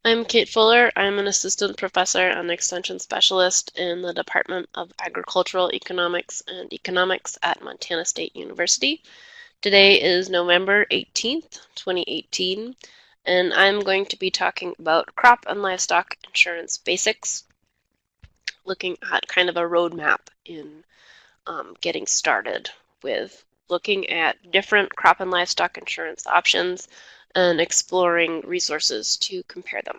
I'm Kate Fuller. I'm an assistant professor and extension specialist in the Department of Agricultural Economics and Economics at Montana State University. Today is November 18th, 2018, and I'm going to be talking about crop and livestock insurance basics, looking at kind of a roadmap in getting started with looking at different crop and livestock insurance options and exploring resources to compare them.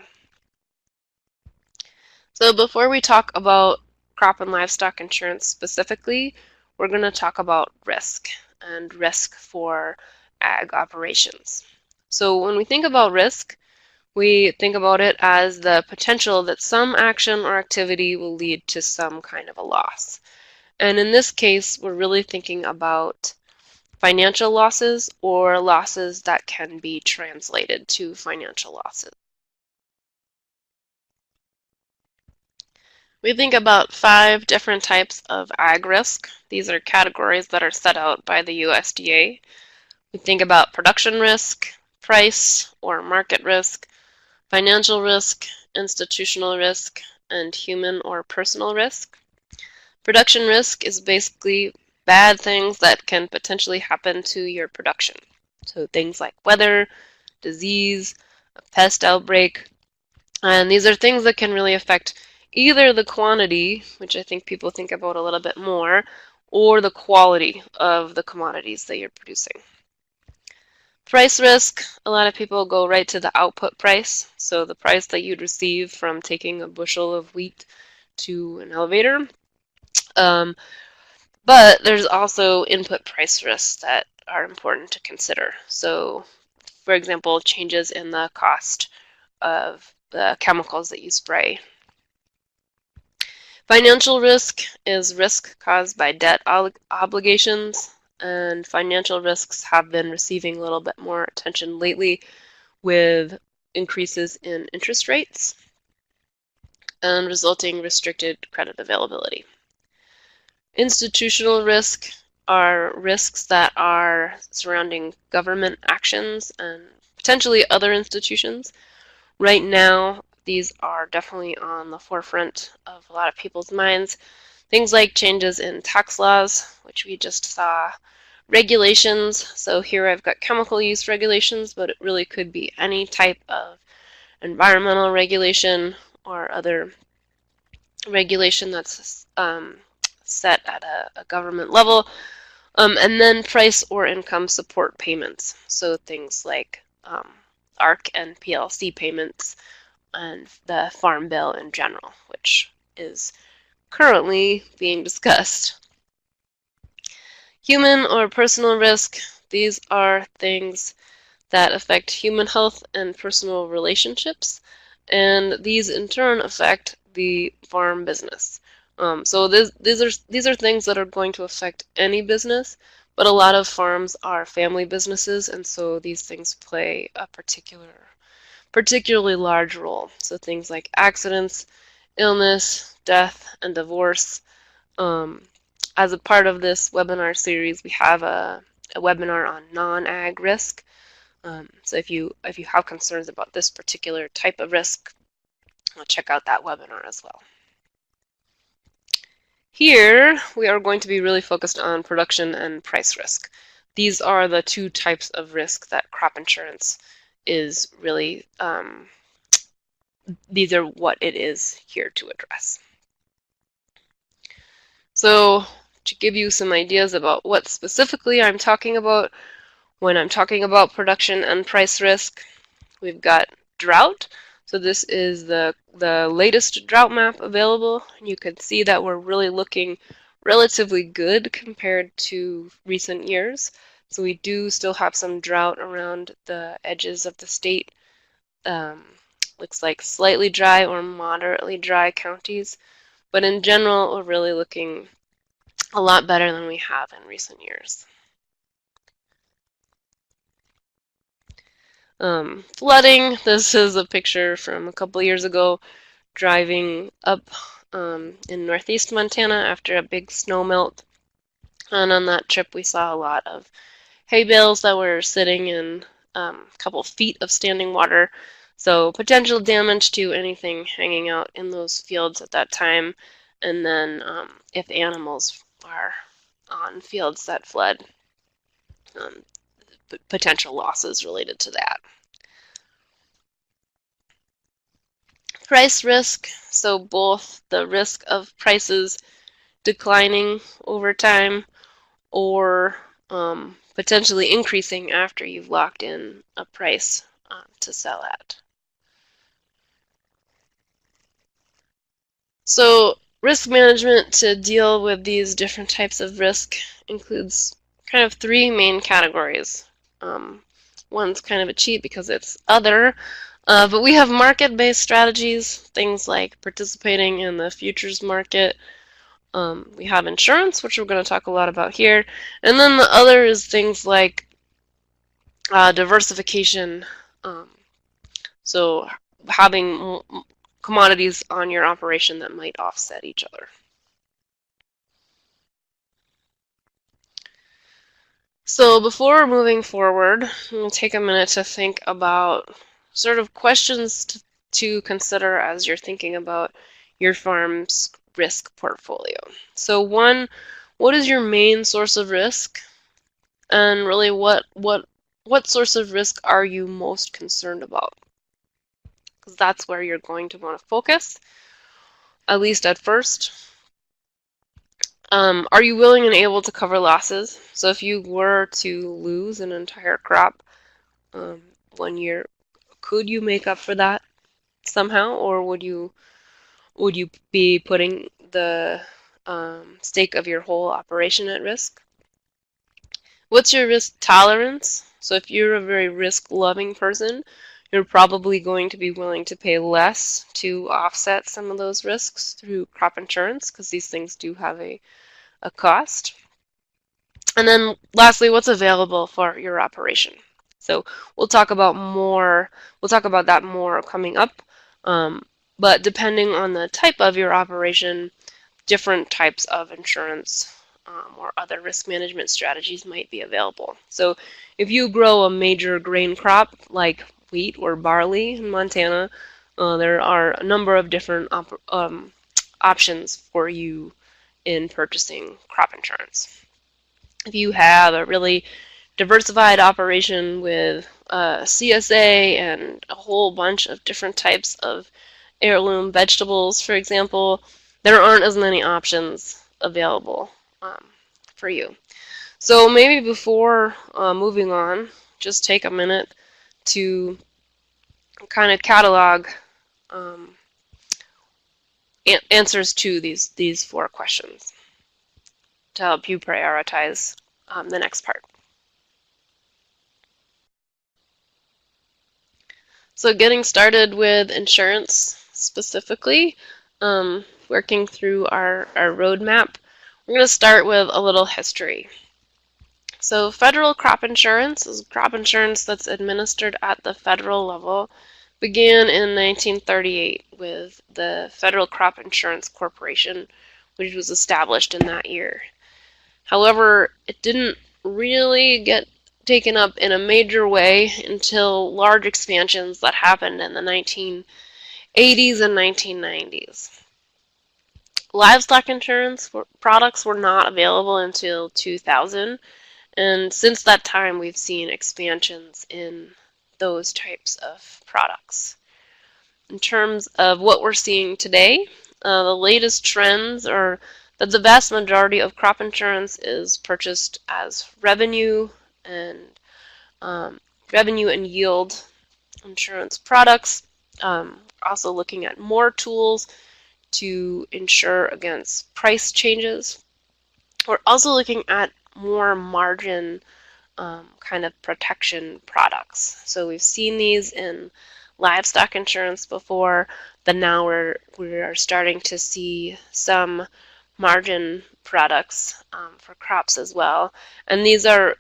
So before we talk about crop and livestock insurance specifically, we're going to talk about risk and risk for ag operations. So when we think about risk, we think about it as the potential that some action or activity will lead to some kind of a loss. And in this case, we're really thinking about financial losses or losses that can be translated to financial losses. We think about 5 different types of ag risk. These are categories that are set out by the USDA. We think about production risk, price or market risk, financial risk, institutional risk, and human or personal risk. Production risk is basically bad things that can potentially happen to your production. So things like weather, disease, a pest outbreak, and these are things that can really affect either the quantity, which I think people think about a little bit more, or the quality of the commodities that you're producing. Price risk, a lot of people go right to the output price, so the price that you'd receive from taking a bushel of wheat to an elevator. But there's also input price risks that are important to consider. So, for example, changes in the cost of the chemicals that you spray. Financial risk is risk caused by debt obligations, and financial risks have been receiving a little bit more attention lately with increases in interest rates and resulting restricted credit availability. Institutional risk are risks that are surrounding government actions and potentially other institutions. Right now, these are definitely on the forefront of a lot of people's minds. Things like changes in tax laws, which we just saw, regulations. So here I've got chemical use regulations, but it really could be any type of environmental regulation or other regulation that's set at a government level. And then price or income support payments. So things like ARC and PLC payments and the Farm Bill in general, which is currently being discussed. Human or personal risk, these are things that affect human health and personal relationships, and these in turn affect the farm business. So these are things that are going to affect any business, but a lot of farms are family businesses, and so these things play a particularly large role. So things like accidents, illness, death, and divorce. As a part of this webinar series, we have a webinar on non-ag risk. So if you have concerns about this particular type of risk, check out that webinar as well. Here, we are going to be really focused on production and price risk. These are the 2 types of risk that crop insurance is really, these are what it is here to address. So to give you some ideas about what specifically I'm talking about when I'm talking about production and price risk, we've got drought. So this is the latest drought map available. You can see that we're really looking relatively good compared to recent years. So we do still have some drought around the edges of the state. Looks like slightly dry or moderately dry counties. But in general, we're really looking a lot better than we have in recent years. Flooding, this is a picture from a couple years ago, driving up in northeast Montana after a big snow melt. And on that trip we saw a lot of hay bales that were sitting in a couple feet of standing water. So potential damage to anything hanging out in those fields at that time, and then if animals are on fields that flood, um, potential losses related to that. Price risk, so both the risk of prices declining over time or potentially increasing after you've locked in a price to sell at. So risk management to deal with these different types of risk includes kind of three main categories. One's kind of a cheat because it's other, but we have market-based strategies, things like participating in the futures market. We have insurance, which we're going to talk a lot about here. And then the other is things like diversification. So having commodities on your operation that might offset each other. So before moving forward, we'll take a minute to think about sort of questions to consider as you're thinking about your farm's risk portfolio. So one, what is your main source of risk? And really, what source of risk are you most concerned about? Because that's where you're going to want to focus, at least at first. Are you willing and able to cover losses? So if you were to lose an entire crop 1 year, could you make up for that somehow, or would you be putting the stake of your whole operation at risk? What's your risk tolerance? So if you're a very risk-loving person, you're probably going to be willing to pay less to offset some of those risks through crop insurance, because these things do have a cost. And then lastly, what's available for your operation? So we'll talk about that more coming up. But depending on the type of your operation, different types of insurance or other risk management strategies might be available. So if you grow a major grain crop like wheat or barley in Montana, there are a number of different options for you in purchasing crop insurance. If you have a really diversified operation with CSA and a whole bunch of different types of heirloom vegetables, for example, there aren't as many options available for you. So maybe before moving on, just take a minute to kind of catalog answers to these 4 questions to help you prioritize the next part. So getting started with insurance specifically, working through our roadmap, we're going to start with a little history. So federal crop insurance is crop insurance that's administered at the federal level. Began in 1938 with the Federal Crop Insurance Corporation, which was established in that year. However, it didn't really get taken up in a major way until large expansions that happened in the 1980s and 1990s. Livestock insurance products were not available until 2000, and since that time we've seen expansions in those types of products. In terms of what we're seeing today, the latest trends are that the vast majority of crop insurance is purchased as revenue and yield insurance products. Also looking at more tools to insure against price changes. We're also looking at more margin kind of protection products. So we've seen these in livestock insurance before, but now we are starting to see some margin products for crops as well. And these are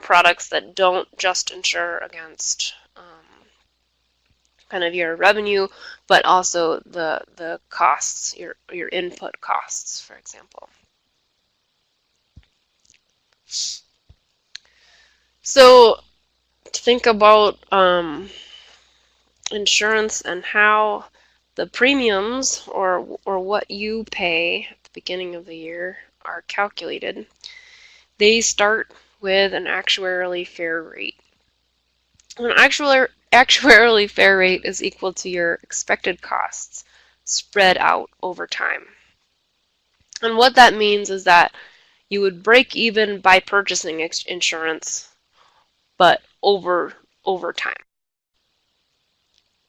products that don't just insure against kind of your revenue, but also the costs, your input costs, for example. So to think about insurance and how the premiums or what you pay at the beginning of the year are calculated, they start with an actuarially fair rate. An actuarially fair rate is equal to your expected costs spread out over time. And what that means is that you would break even by purchasing insurance, but over time.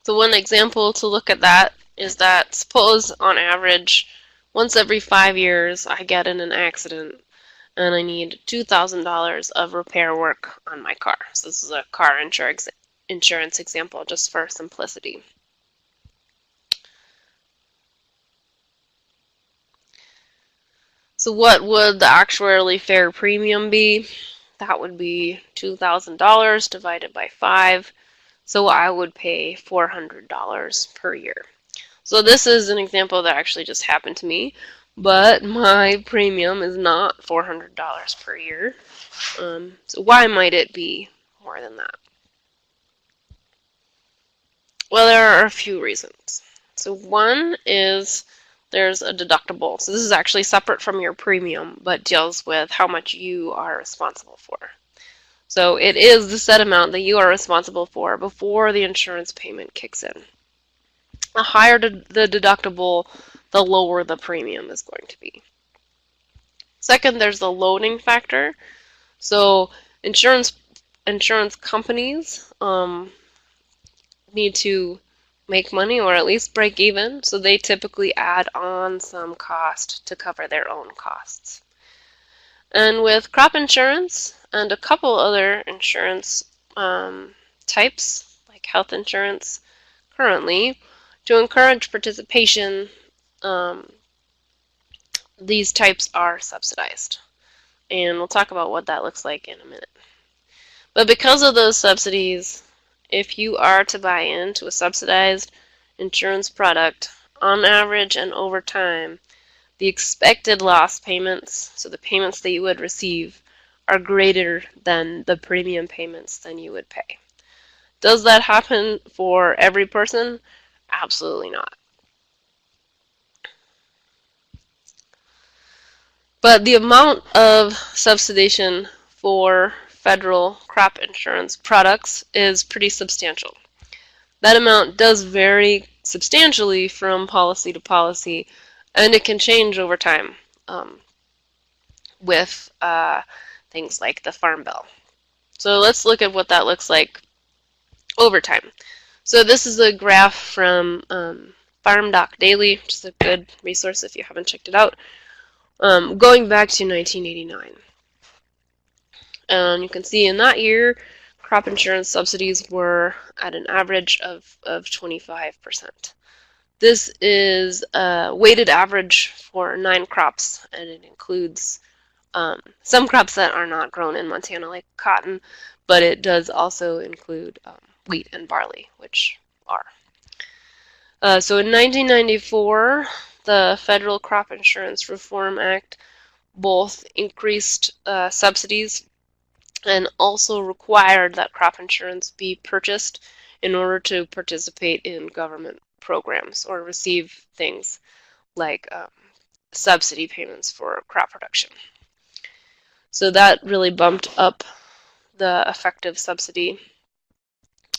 So one example to look at that is that suppose on average once every 5 years I get in an accident and I need $2,000 of repair work on my car. So this is a car insurance example just for simplicity. So what would the actuarially fair premium be? That would be $2,000 divided by 5. So I would pay $400 per year. So this is an example that actually just happened to me, but my premium is not $400 per year. So why might it be more than that? Well, there are a few reasons. So one is there's a deductible. So this is actually separate from your premium, but deals with how much you are responsible for. So it is the set amount that you are responsible for before the insurance payment kicks in. The higher the deductible, the lower the premium is going to be. Second, there's the loading factor. So insurance companies need to make money or at least break even, so they typically add on some cost to cover their own costs. And with crop insurance and a couple other insurance types, like health insurance currently, to encourage participation, these types are subsidized. And we'll talk about what that looks like in a minute. But because of those subsidies, if you are to buy into a subsidized insurance product, on average and over time, the expected loss payments, so the payments that you would receive, are greater than the premium payments than you would pay. Does that happen for every person? Absolutely not. But the amount of subsidization for federal crop insurance products is pretty substantial. That amount does vary substantially from policy to policy, and it can change over time with things like the Farm Bill. So let's look at what that looks like over time. So this is a graph from Farm Doc Daily, which is a good resource if you haven't checked it out, going back to 1989. And you can see in that year, crop insurance subsidies were at an average of 25%. This is a weighted average for 9 crops, and it includes some crops that are not grown in Montana, like cotton, but it does also include wheat and barley, which are. So in 1994, the Federal Crop Insurance Reform Act both increased subsidies and also required that crop insurance be purchased in order to participate in government programs or receive things like subsidy payments for crop production. So that really bumped up the effective subsidy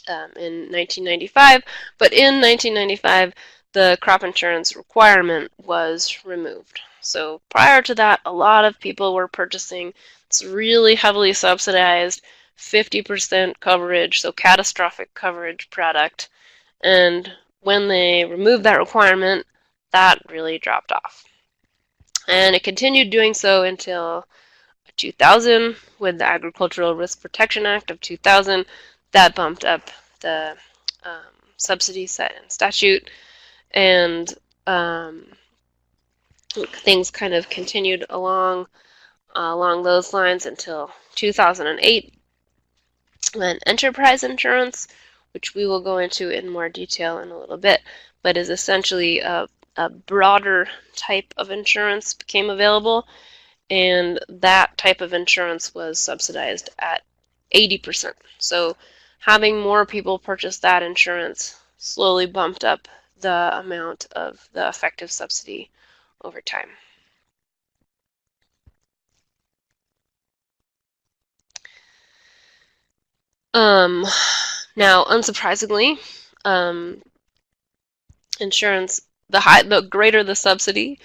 in 1995, but in 1995 the crop insurance requirement was removed. So prior to that, a lot of people were purchasing this really heavily subsidized 50% coverage, so catastrophic coverage product, and when they removed that requirement, that really dropped off. And it continued doing so until 2000 with the Agricultural Risk Protection Act of 2000. That bumped up the subsidy set in statute, and things kind of continued along those lines until 2008, when enterprise insurance, which we will go into in more detail in a little bit, but is essentially a broader type of insurance, became available, and that type of insurance was subsidized at 80%. So having more people purchase that insurance slowly bumped up the amount of the effective subsidy over time. Now, unsurprisingly, insurance, the greater the subsidy,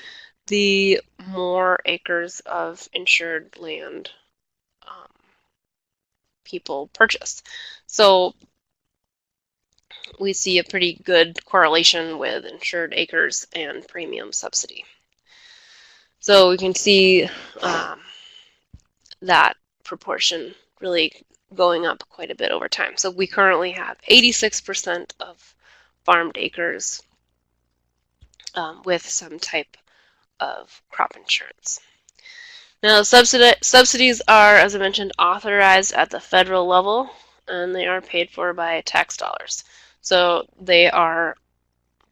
the more acres of insured land people purchase. So we see a pretty good correlation with insured acres and premium subsidy. So we can see that proportion really going up quite a bit over time. So we currently have 86% of farmed acres with some type of crop insurance. Now, subsidies are, as I mentioned, authorized at the federal level, and they are paid for by tax dollars. So they are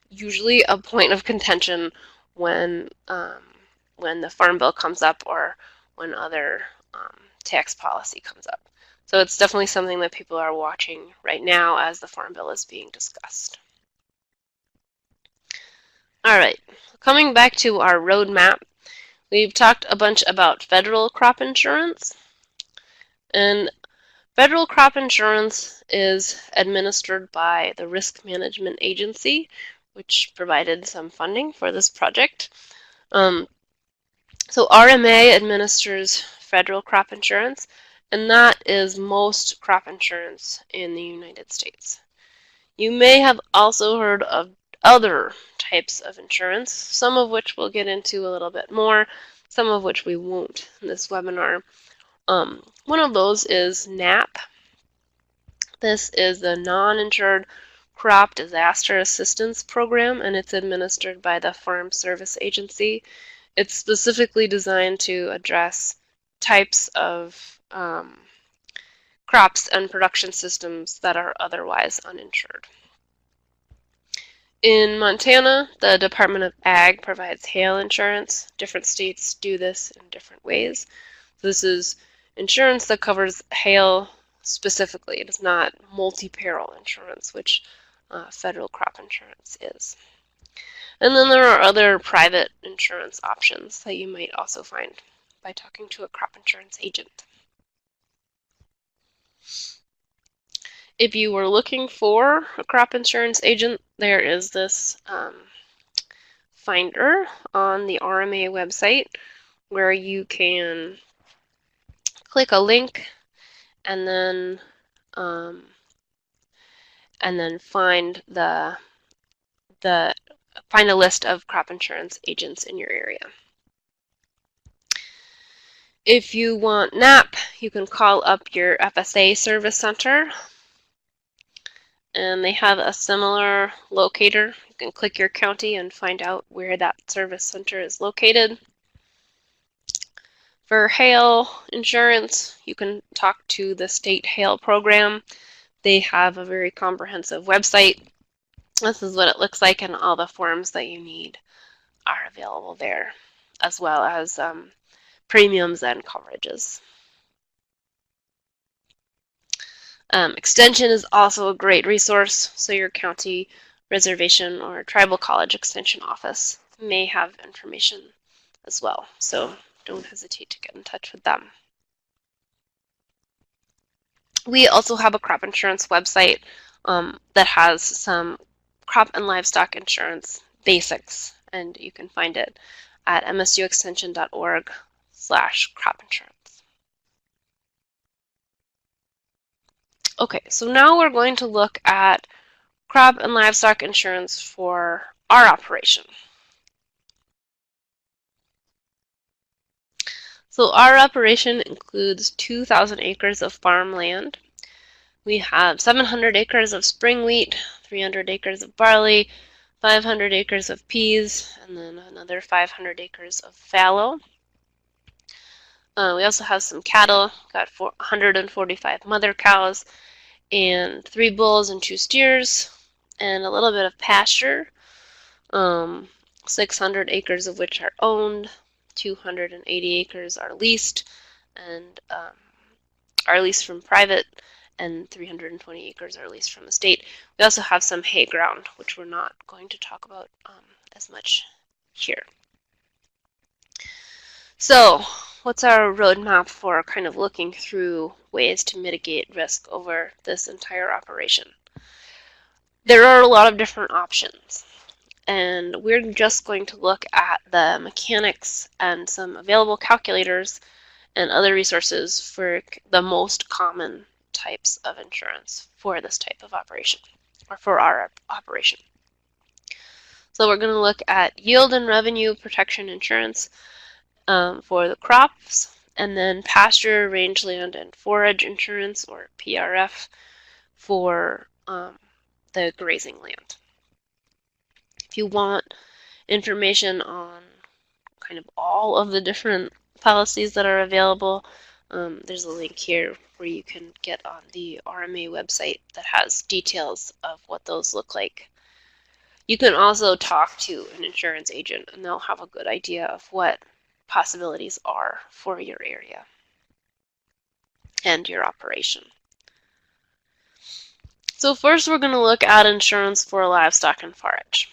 usually a point of contention when the Farm Bill comes up or when other tax policy comes up. So it's definitely something that people are watching right now as the Farm Bill is being discussed. All right, coming back to our roadmap, we've talked a bunch about federal crop insurance. And federal crop insurance is administered by the Risk Management Agency, which provided some funding for this project. So RMA administers federal crop insurance, and that is most crop insurance in the United States. You may have also heard of other types of insurance, some of which we'll get into a little bit more, some of which we won't in this webinar. One of those is NAP. This is the Non-Insured Crop Disaster Assistance Program, and it's administered by the Farm Service Agency. It's specifically designed to address types of crops and production systems that are otherwise uninsured. In Montana, the Department of Ag provides hail insurance. Different states do this in different ways. This is insurance that covers hail specifically. It is not multi-peril insurance, which federal crop insurance is. And then there are other private insurance options that you might also find by talking to a crop insurance agent. If you were looking for a crop insurance agent, there is this finder on the RMA website where you can click a link and then find find a list of crop insurance agents in your area. If you want NAP, you can call up your FSA service center, and they have a similar locator. You can click your county and find out where that service center is located. For hail insurance, you can talk to the state hail program. They have a very comprehensive website. This is what it looks like, and all the forms that you need are available there, as well as premiums and coverages. Extension is also a great resource, so your county, reservation, or tribal college extension office may have information as well, so don't hesitate to get in touch with them. We also have a crop insurance website that has some crop and livestock insurance basics, and you can find it at msuextension.org/crop insurance. Okay, so now we're going to look at crop and livestock insurance for our operation. So our operation includes 2,000 acres of farmland. We have 700 acres of spring wheat, 300 acres of barley, 500 acres of peas, and then another 500 acres of fallow. We also have some cattle, got 145 mother cows, and 3 bulls and 2 steers, and a little bit of pasture, 600 acres of which are owned, 280 acres are leased, and are leased from private and 320 acres are leased from the state. We also have some hay ground, which we're not going to talk about as much here. So, what's our roadmap for kind of looking through ways to mitigate risk over this entire operation? There are a lot of different options, and we're just going to look at the mechanics and some available calculators and other resources for the most common types of insurance for this type of operation, or for our operation. So we're going to look at yield and revenue protection insurance for the crops, and then pasture, rangeland, and forage insurance, or PRF, for the grazing land. If you want information on kind of all of the different policies that are available, there's a link here where you can get on the RMA website that has details of what those look like. You can also talk to an insurance agent, and they'll have a good idea of what possibilities are for your area and your operation. So first we're going to look at insurance for livestock and forage.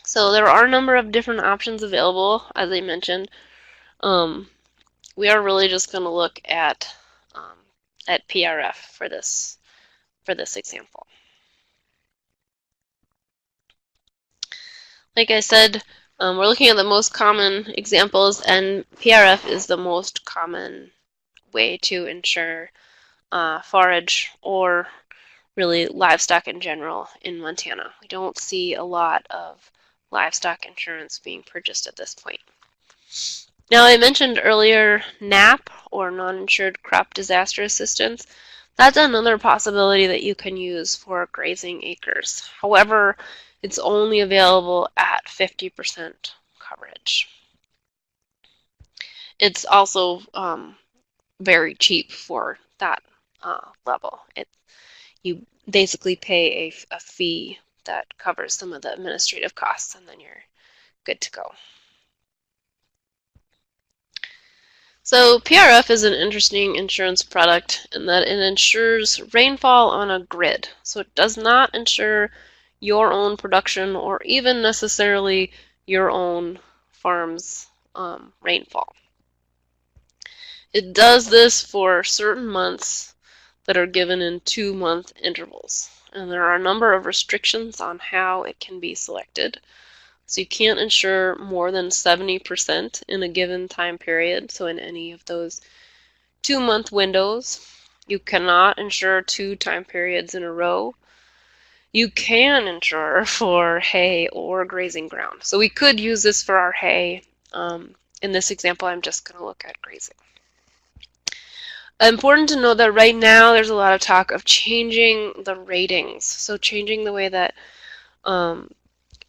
So there are a number of different options available, as I mentioned. We are really just going to look at PRF for this example. Like I said, we're looking at the most common examples, and PRF is the most common way to insure forage or really livestock in general in Montana. We don't see a lot of livestock insurance being purchased at this point. Now, I mentioned earlier NAP, or non-insured crop disaster assistance. That's another possibility that you can use for grazing acres. However, it's only available at 50% coverage. It's also very cheap for that level. You basically pay a fee that covers some of the administrative costs, and then you're good to go. So PRF is an interesting insurance product in that it insures rainfall on a grid. So it does not insure your own production or even necessarily your own farm's rainfall. It does this for certain months that are given in 2-month intervals. And there are a number of restrictions on how it can be selected. So you can't insure more than 70% in a given time period. So in any of those 2-month windows, you cannot insure 2 time periods in a row. You can insure for hay or grazing ground. So we could use this for our hay. In this example, I'm just going to look at grazing. Important to know that right now there's a lot of talk of changing the ratings. So changing the way that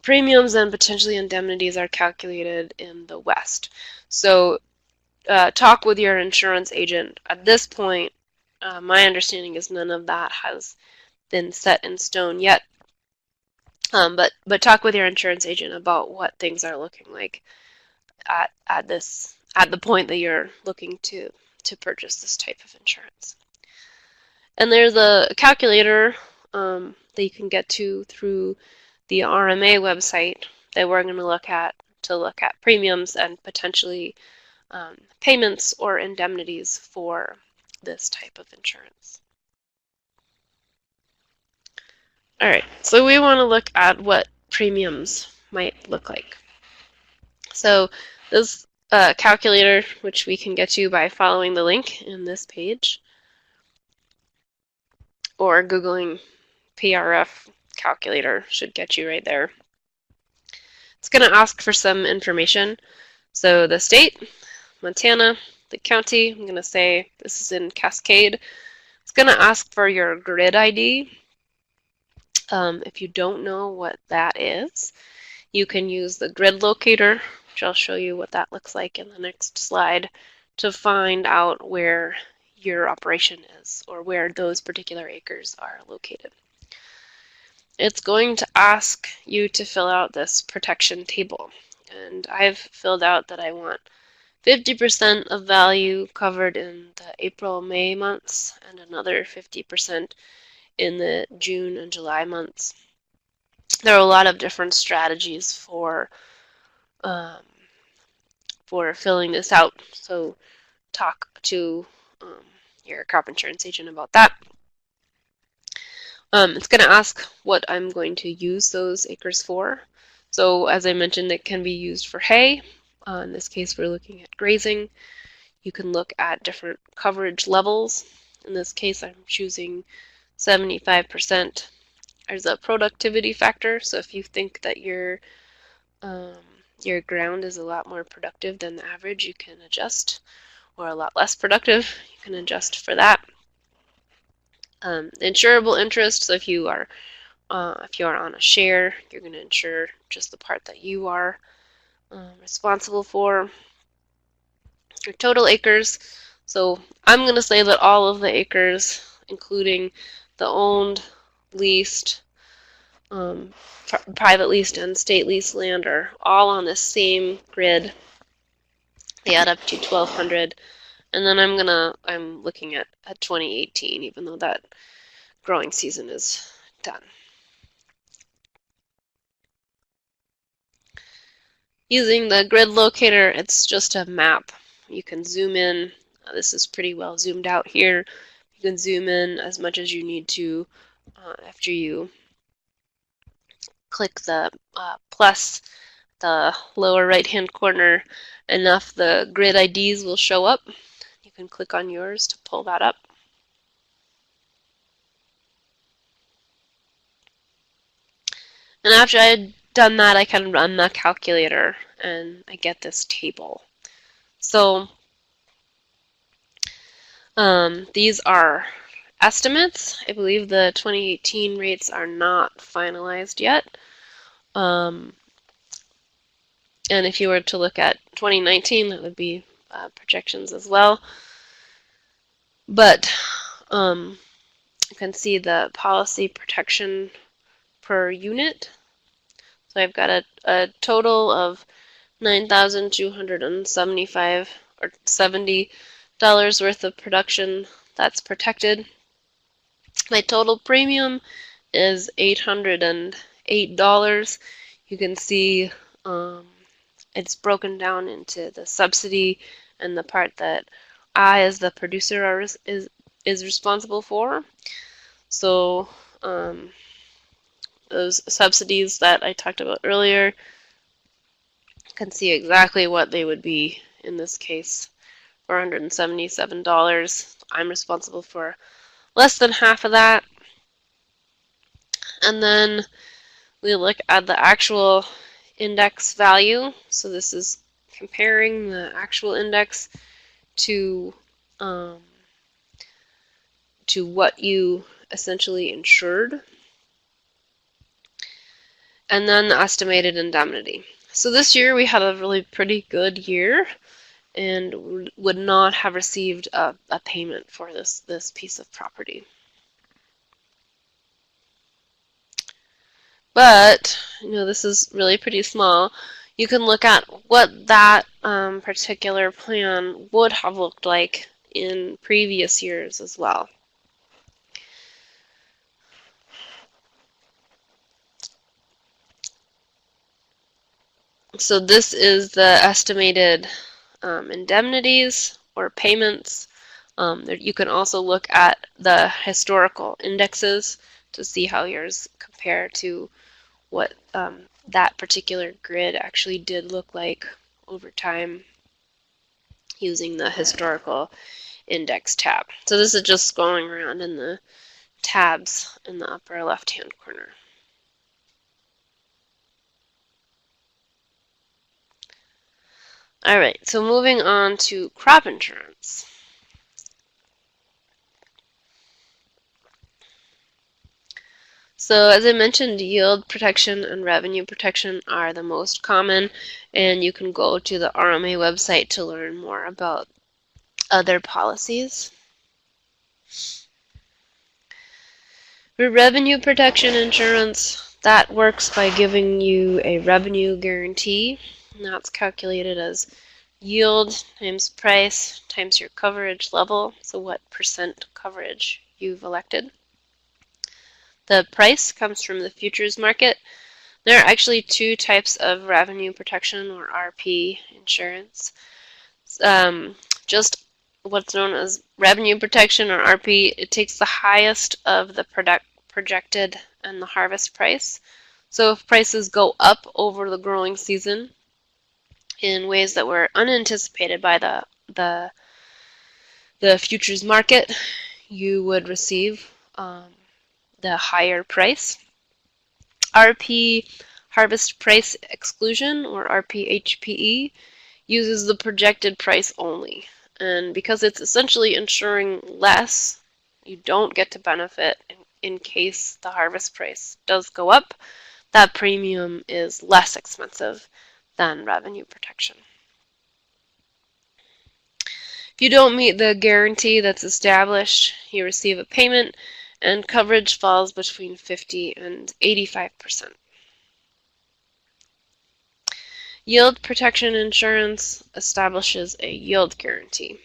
premiums and potentially indemnities are calculated in the West. So talk with your insurance agent. At this point, my understanding is none of that has been set in stone yet. But talk with your insurance agent about what things are looking like at the point that you're looking to purchase this type of insurance. And there's a calculator that you can get to through the RMA website that we're going to look at premiums and potentially payments or indemnities for this type of insurance. All right, so we want to look at what premiums might look like. So this calculator, which we can get to by following the link in this page, or Googling PRF calculator should get you right there. It's going to ask for some information. So the state, Montana, the county, I'm going to say this is in Cascade. It's going to ask for your grid ID. If you don't know what that is, you can use the grid locator, which I'll show you what that looks like in the next slide, to find out where your operation is or where those particular acres are located. It's going to ask you to fill out this protection table, and I've filled out that I want 50% of value covered in the April-May months, and another 50% in the June and July months. There are a lot of different strategies for filling this out, so talk to your crop insurance agent about that. It's going to ask what I'm going to use those acres for. So as I mentioned, it can be used for hay. In this case, we're looking at grazing. You can look at different coverage levels. In this case, I'm choosing 75%. There's a productivity factor, so if you think that your ground is a lot more productive than the average, you can adjust, or a lot less productive, you can adjust for that. Insurable interest, so if you are on a share, you're going to insure just the part that you are responsible for. Your total acres, so I'm going to say that all of the acres, including the owned, leased, private leased, and state leased land, are all on the same grid. They add up to 1,200, and then I'm looking at 2018, even though that growing season is done. Using the grid locator, it's just a map. You can zoom in. This is pretty well zoomed out here. You can zoom in as much as you need to after you click the plus, the lower right-hand corner. Enough the grid IDs will show up. You can click on yours to pull that up. And after I had done that, I can run the calculator and I get this table. So these are estimates. I believe the 2018 rates are not finalized yet. And if you were to look at 2019, that would be projections as well. But you can see the policy protection per unit. So I've got a total of $9,275 or $70 worth of production that's protected. My total premium is $808. You can see it's broken down into the subsidy and the part that I, as the producer, is responsible for. So those subsidies that I talked about earlier, you can see exactly what they would be in this case. $477. I'm responsible for less than half of that. And then we look at the actual index value. So this is comparing the actual index to what you essentially insured. And then the estimated indemnity. So this year we had a really pretty good year and would not have received a payment for this piece of property. But, this is really pretty small. You can look at what that particular plan would have looked like in previous years as well. So this is the estimated indemnities or payments. You can also look at the historical indexes to see how yours compare to what that particular grid actually did look like over time using the historical index tab. So this is just scrolling around in the tabs in the upper left-hand corner. All right, so moving on to crop insurance. So as I mentioned, yield protection and revenue protection are the most common, and you can go to the RMA website to learn more about other policies. For revenue protection insurance, that works by giving you a revenue guarantee. And that's calculated as yield times price times your coverage level, so what percent coverage you've elected. The price comes from the futures market. There are actually two types of revenue protection, or RP insurance. Just what's known as revenue protection, or RP, it takes the highest of the projected and the harvest price. So if prices go up over the growing season in ways that were unanticipated by the futures market, you would receive the higher price. RP harvest price exclusion, or RPHPE, uses the projected price only. And because it's essentially insuring less, you don't get to benefit in case the harvest price does go up. That premium is less expensive than revenue protection. If you don't meet the guarantee that's established, you receive a payment, and coverage falls between 50 and 85%. Yield protection insurance establishes a yield guarantee.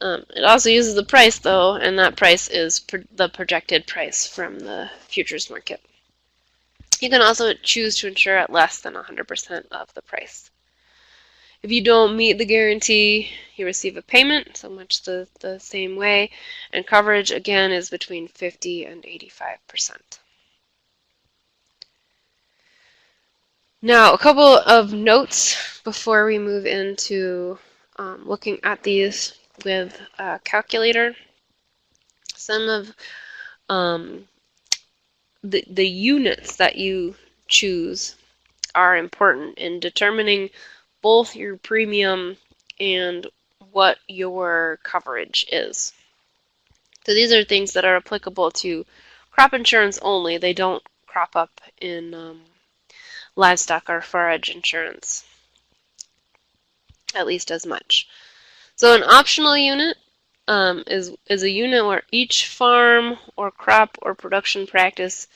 It also uses the price, though, and that price is the projected price from the futures market. You can also choose to insure at less than 100% of the price. If you don't meet the guarantee, you receive a payment, so much the same way, and coverage, again, is between 50 and 85%. Now, a couple of notes before we move into looking at these with a calculator. Some of the units that you choose are important in determining both your premium and what your coverage is. So these are things that are applicable to crop insurance only. They don't crop up in livestock or forage insurance, at least as much. So an optional unit is a unit where each farm or crop or production practice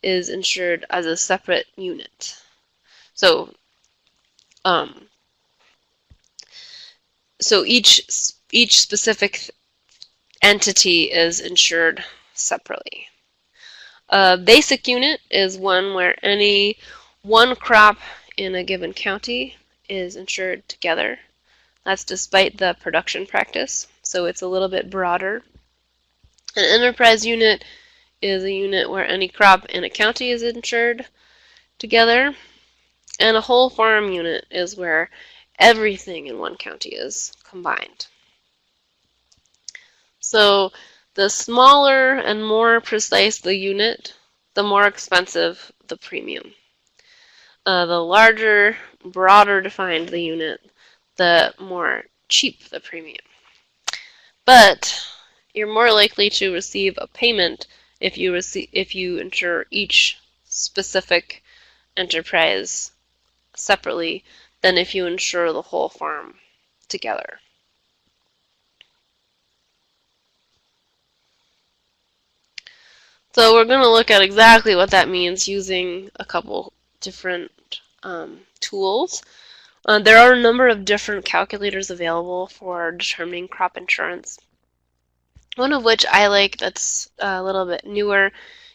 is insured as a separate unit. So each specific entity is insured separately. A basic unit is one where any one crop in a given county is insured together. That's despite the production practice, so it's a little bit broader. An enterprise unit is a unit where any crop in a county is insured together, and a whole farm unit is where everything in one county is combined. So the smaller and more precise the unit, the more expensive the premium. The larger, broader defined the unit, the more cheap the premium. But you're more likely to receive a payment if you insure each specific enterprise separately than if you insure the whole farm together. So we're going to look at exactly what that means using a couple different tools. There are a number of different calculators available for determining crop insurance. One of which I like that's a little bit newer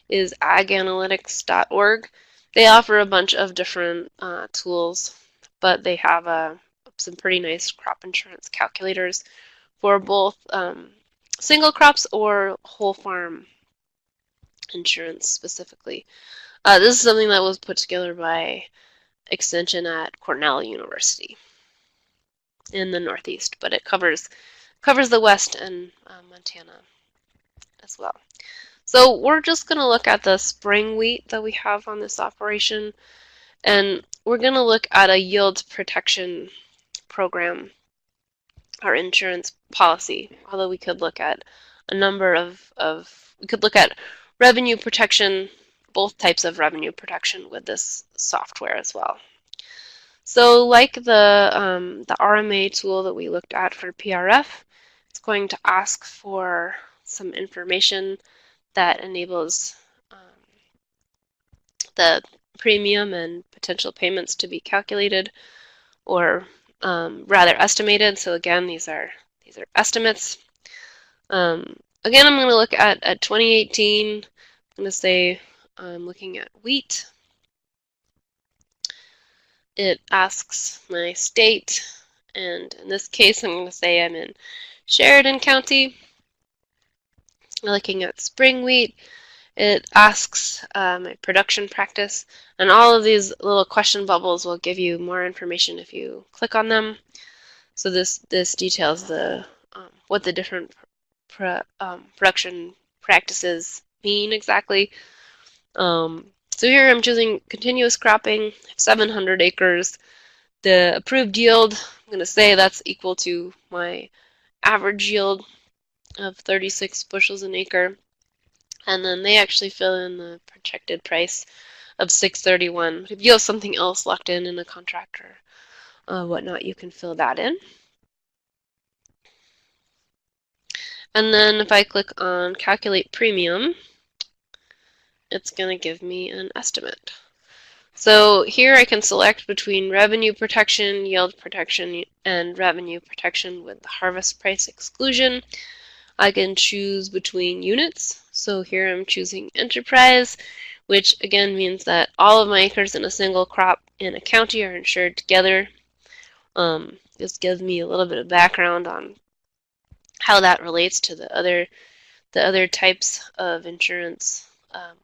is aganalytics.org. They offer a bunch of different tools, but they have some pretty nice crop insurance calculators for both single crops or whole farm insurance specifically. This is something that was put together by Extension at Cornell University in the Northeast, but it covers the West and Montana as well. So we're just going to look at the spring wheat that we have on this operation, and we're going to look at a yield protection program, our insurance policy, although we could look at a number we could look at revenue protection, both types of revenue protection with this software as well. So like the RMA tool that we looked at for PRF, it's going to ask for some information that enables the premium and potential payments to be calculated, or rather estimated. So again, these are estimates. Again, I'm going to look at 2018. I'm going to say I'm looking at wheat. It asks my state, and in this case, I'm going to say I'm in Sheridan County. Looking at spring wheat, it asks my production practice, and all of these little question bubbles will give you more information if you click on them. So this details the what the different production practices mean exactly. So here I'm choosing continuous cropping, 700 acres. The approved yield, I'm going to say that's equal to my average yield of 36 bushels an acre. And then they actually fill in the projected price of $6.31. If you have something else locked in a contract or whatnot, you can fill that in. And then if I click on calculate premium, it's going to give me an estimate. So here I can select between revenue protection, yield protection, and revenue protection with the harvest price exclusion. I can choose between units. So here I'm choosing enterprise, which again means that all of my acres in a single crop in a county are insured together. This gives me a little bit of background on how that relates to the other types of insurance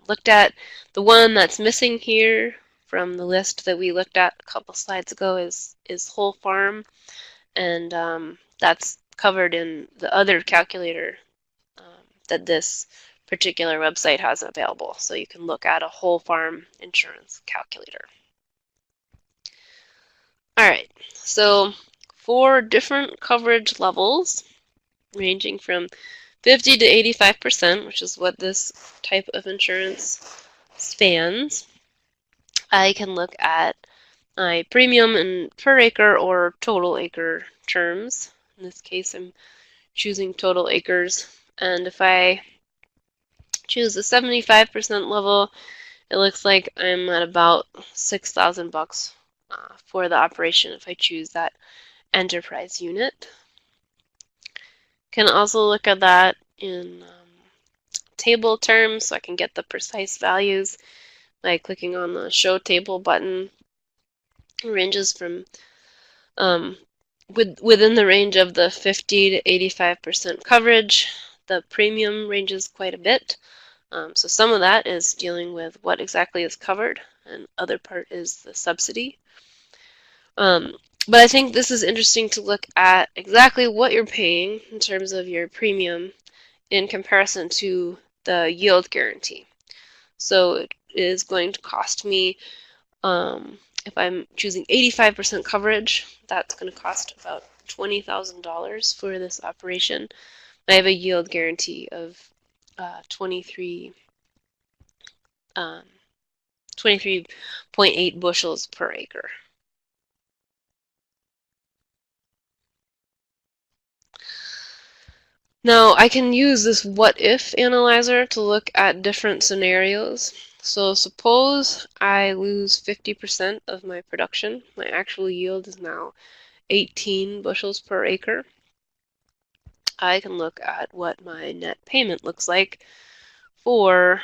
looked at. The one that's missing here from the list that we looked at a couple slides ago is whole farm, and that's covered in the other calculator that this particular website has available. So you can look at a whole farm insurance calculator. All right, so 4 different coverage levels ranging from 50 to 85%, which is what this type of insurance spans. I can look at my premium in per acre or total acre terms. In this case, I'm choosing total acres. And if I choose the 75% level, it looks like I'm at about $6,000 for the operation if I choose that enterprise unit. Can also look at that in table terms, so I can get the precise values by clicking on the Show Table button. It ranges from within the range of the 50 to 85% coverage. The premium ranges quite a bit. So some of that is dealing with what exactly is covered, and other part is the subsidy. But I think this is interesting to look at exactly what you're paying in terms of your premium in comparison to the yield guarantee. So it is going to cost me, if I'm choosing 85% coverage, that's going to cost about $20,000 for this operation. I have a yield guarantee of 23.8 bushels per acre. Now I can use this what if analyzer to look at different scenarios. So suppose I lose 50% of my production. My actual yield is now 18 bushels per acre. I can look at what my net payment looks like for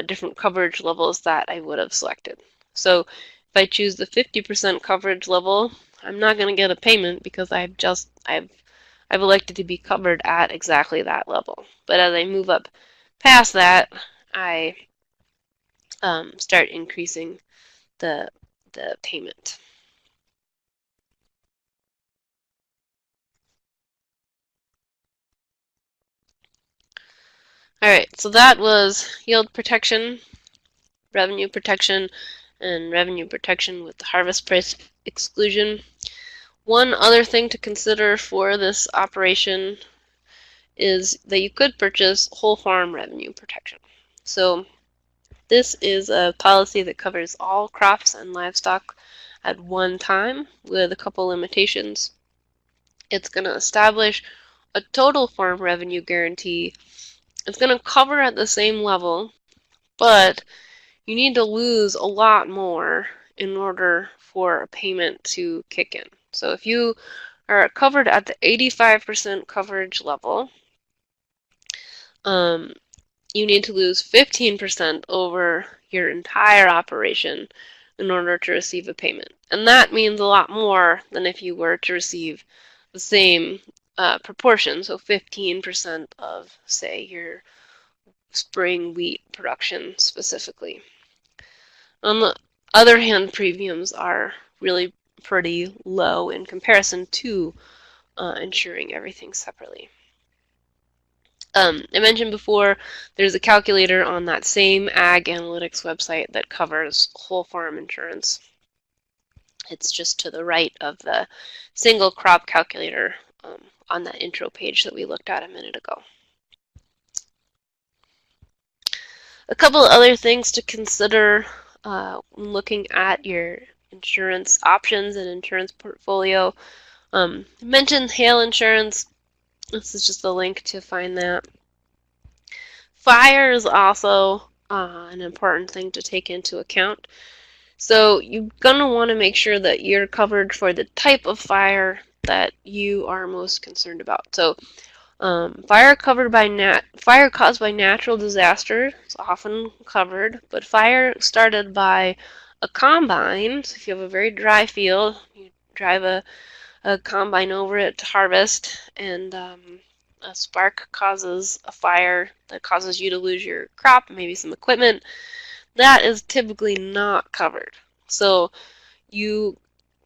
different coverage levels that I would have selected. So if I choose the 50% coverage level, I'm not going to get a payment because I've elected to be covered at exactly that level. But as I move up past that, I start increasing the payment. All right, so that was yield protection, revenue protection, and revenue protection with the harvest price exclusion. One other thing to consider for this operation is that you could purchase whole farm revenue protection. So this is a policy that covers all crops and livestock at one time with a couple limitations. It's going to establish a total farm revenue guarantee. It's going to cover at the same level, but you need to lose a lot more in order for a payment to kick in. So if you are covered at the 85% coverage level, you need to lose 15% over your entire operation in order to receive a payment. And that means a lot more than if you were to receive the same proportion, so 15% of, say, your spring wheat production specifically. On the other hand, premiums are really pretty low in comparison to insuring everything separately. I mentioned before, there's a calculator on that same Ag Analytics website that covers whole farm insurance. It's just to the right of the single crop calculator on that intro page that we looked at a minute ago. A couple of other things to consider when looking at your insurance options and insurance portfolio. I mentioned hail insurance. This is just a link to find that. Fire is also an important thing to take into account. So you're going to want to make sure that you're covered for the type of fire that you are most concerned about. So fire caused by natural disaster is often covered, but fire started by a combine. So if you have a very dry field, you drive a combine over it to harvest, and a spark causes a fire that causes you to lose your crop, maybe some equipment, that is typically not covered. So you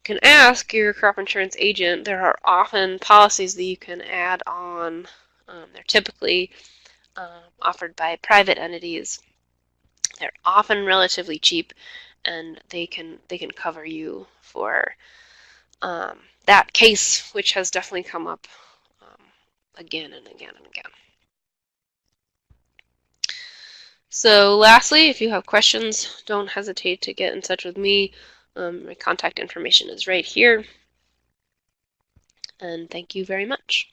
can ask your crop insurance agent. There are often policies that you can add on. They're typically offered by private entities. They're often relatively cheap, and they can cover you for that case, which has definitely come up again and again and again. So lastly, if you have questions, don't hesitate to get in touch with me. My contact information is right here. And thank you very much.